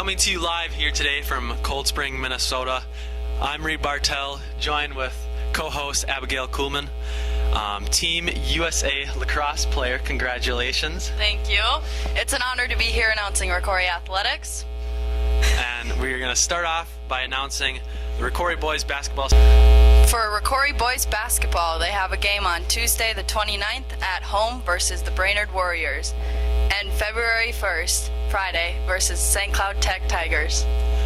Coming to you live here today from Cold Spring, Minnesota. I'm Reed Bartell, joined with co-host Abigail Kuhlman. Team USA lacrosse player, congratulations. Thank you. It's an honor to be here announcing Rocori Athletics. And we're going to start off by announcing the Rocori boys basketball. For Rocori boys basketball, they have a game on Tuesday the 29th at home versus the Brainerd Warriors, and February 1st, Friday, versus St. Cloud Tech Tigers.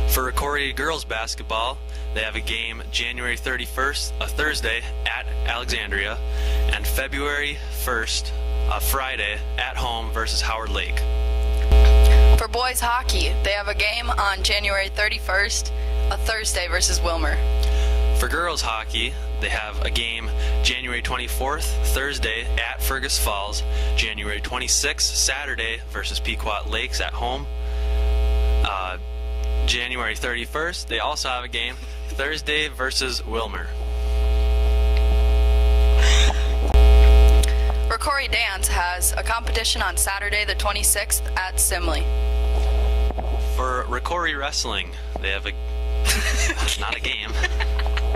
For Rocori girls basketball, they have a game January 31st, a Thursday, at Alexandria, and February 1st, a Friday, at home versus Howard Lake. For boys hockey, they have a game on January 31st, a Thursday, versus Wilmer. For girls hockey, they have a game January 24th, Thursday, at Fergus Falls, January 26th, Saturday, versus Pequot Lakes at home. January 31st, they also have a game Thursday versus Wilmer. Rocori Dance has a competition on Saturday the 26th at Simley. For Rocori Wrestling, they have a not a game.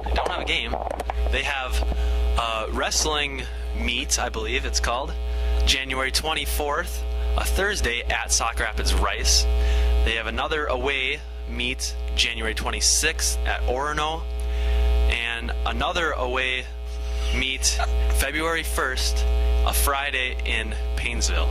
They don't have a game. They have a wrestling meet, I believe it's called, January 24th, a Thursday at Sauk Rapids Rice. They have another away meet January 26th at Orono, and another away meet February 1st, a Friday in Paynesville.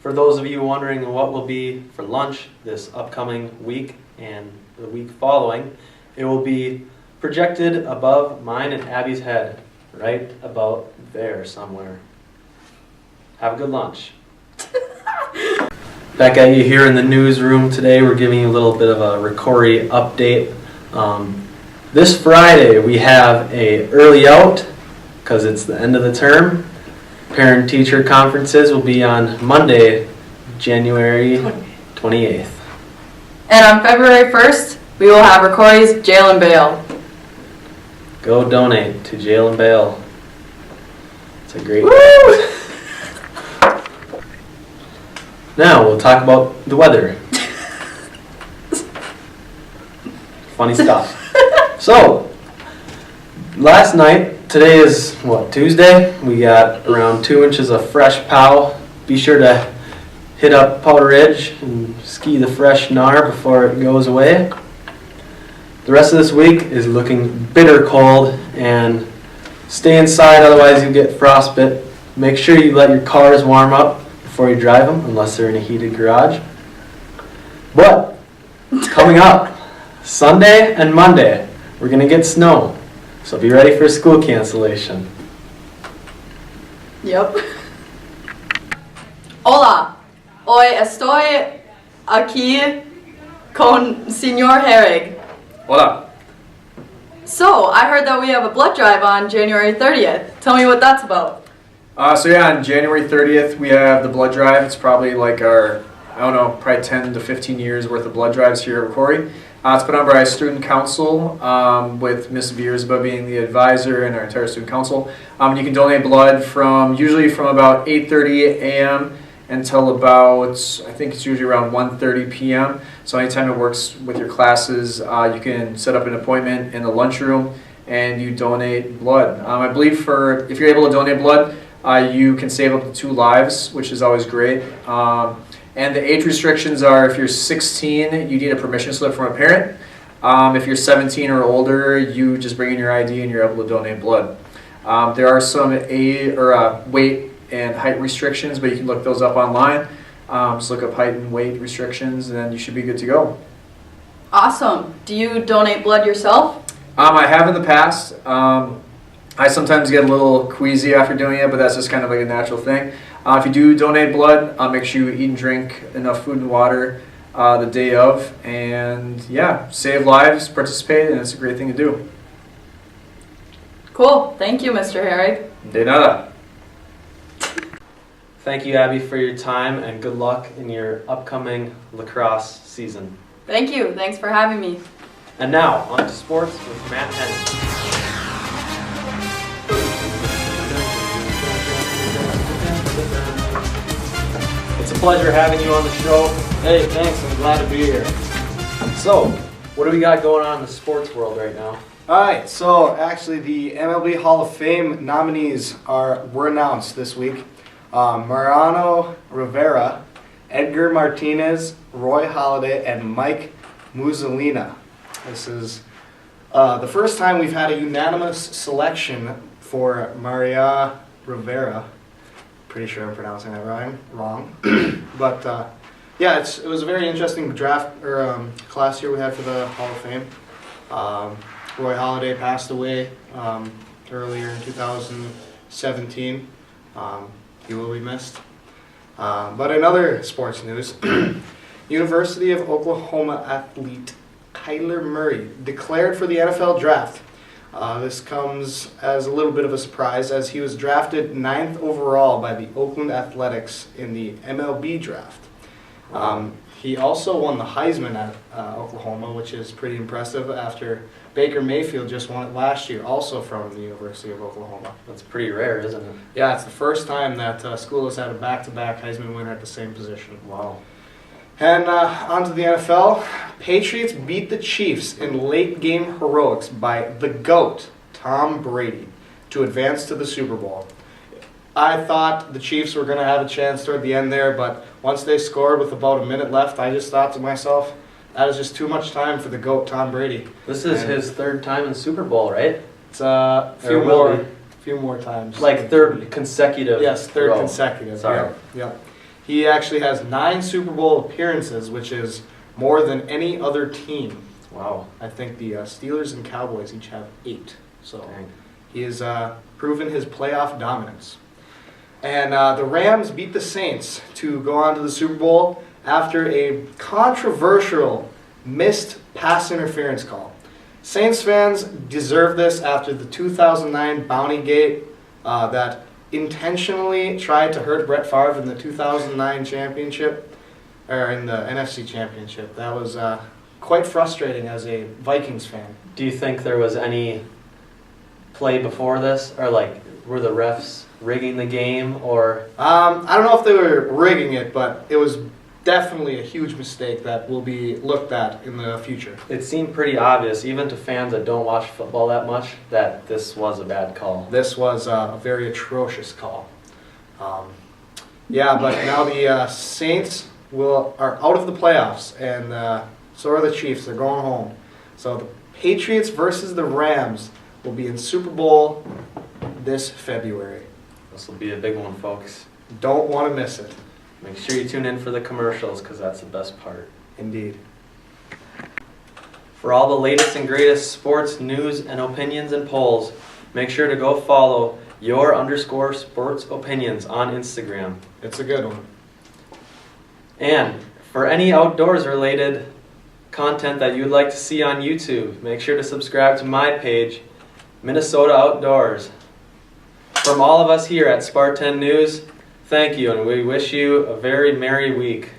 For those of you wondering what will be for lunch this upcoming week and the week following, it will be projected above mine and Abby's head, right about there somewhere. Have a good lunch. Back at you here in the newsroom today. We're giving you a little bit of a Rocori update. This Friday we have a early out because it's the end of the term. Parent-teacher conferences will be on Monday, January 28th. And on February 1st, we will have Rocori's Jail and Bail. Go donate to Jail and Bail. It's a great. Now we'll talk about the weather. Funny stuff. So, last night, today is what, Tuesday? We got around 2 inches of fresh pow. Be sure to hit up Powder Ridge and ski the fresh gnar before it goes away. The rest of this week is looking bitter cold, and stay inside, otherwise you get frostbite. Make sure you let your cars warm up before you drive them, unless they're in a heated garage. But, coming up, Sunday and Monday, we're going to get snow. So be ready for school cancellation. Yep. Hola, hoy estoy aquí con Señor Herrig. Hola. So, I heard that we have a blood drive on January 30th. Tell me what that's about. So yeah, on January 30th, we have the blood drive. It's probably like our, I don't know, probably 10 to 15 years worth of blood drives here at Rocori. It's put on by our student council with Miss Viersba being the advisor and our entire student council. You can donate blood usually from about 8:30 a.m. until about, I think it's usually around 1:30 p.m. So anytime it works with your classes, you can set up an appointment in the lunchroom and you donate blood. I believe if you're able to donate blood, you can save up to 2 lives, which is always great. And the age restrictions are, if you're 16, you need a permission slip from a parent. If you're 17 or older, you just bring in your ID and you're able to donate blood. There are some weight and height restrictions, but you can look those up online. Just look up height and weight restrictions, and then you should be good to go. Awesome. Do you donate blood yourself? I have in the past. I sometimes get a little queasy after doing it, but that's just kind of like a natural thing. If you do donate blood, make sure you eat and drink enough food and water the day of. And yeah, save lives, participate, and it's a great thing to do. Cool. Thank you, Mr. Herrig. De nada. Thank you, Abby, for your time, and good luck in your upcoming lacrosse season. Thank you. Thanks for having me. And now, on to sports with Matt Henning. It's a pleasure having you on the show. Hey, thanks. I'm glad to be here. So, what do we got going on in the sports world right now? Alright, so actually the MLB Hall of Fame nominees were announced this week. Mariano Rivera, Edgar Martinez, Roy Halladay, and Mike Muzzolina. This is the first time we've had a unanimous selection for Maria Rivera. Pretty sure I'm pronouncing that wrong. But yeah, it was a very interesting draft or class year we had for the Hall of Fame. Roy Halladay passed away earlier in 2017. He will be missed. But in other sports news, University of Oklahoma athlete Kyler Murray declared for the NFL draft. This comes as a little bit of a surprise as he was drafted 9th overall by the Oakland Athletics in the MLB draft. He also won the Heisman at Oklahoma, which is pretty impressive after Baker Mayfield just won it last year, also from the University of Oklahoma. That's pretty rare, isn't it? Yeah, it's the first time that school has had a back-to-back Heisman winner at the same position. Wow. And on to the NFL. Patriots beat the Chiefs in late-game heroics by the GOAT, Tom Brady, to advance to the Super Bowl. I thought the Chiefs were going to have a chance toward the end there, but once they scored with about a minute left, I just thought to myself, that is just too much time for the GOAT, Tom Brady. This is his third time in Super Bowl, right? It's a few more times. Like third consecutive. Yes, third row. consecutive. Sorry. Yep. He actually has 9 Super Bowl appearances, which is more than any other team. Wow. I think the Steelers and Cowboys each have 8. So Dang. he has proven his playoff dominance. And the Rams beat the Saints to go on to the Super Bowl after a controversial missed pass interference call. Saints fans deserve this after the 2009 Bounty Gate that intentionally tried to hurt Brett Favre in the 2009 championship, or in the NFC championship. That was quite frustrating as a Vikings fan. Do you think there was any play before this, or like were the refs rigging the game, or? I don't know if they were rigging it, but it was definitely a huge mistake that will be looked at in the future. It seemed pretty obvious, even to fans that don't watch football that much, that this was a bad call. This was a very atrocious call. Yeah, but now the Saints are out of the playoffs, and so are the Chiefs. They're going home. So the Patriots versus the Rams will be in Super Bowl this February. This will be a big one, folks. Don't want to miss it. Make sure you tune in for the commercials, because that's the best part. Indeed. For all the latest and greatest sports news and opinions and polls, make sure to go follow _sports opinions on Instagram. It's a good one. And for any outdoors related content that you'd like to see on YouTube, make sure to subscribe to my page, Minnesota Outdoors. From all of us here at Spar 10 News, thank you, and we wish you a very merry week.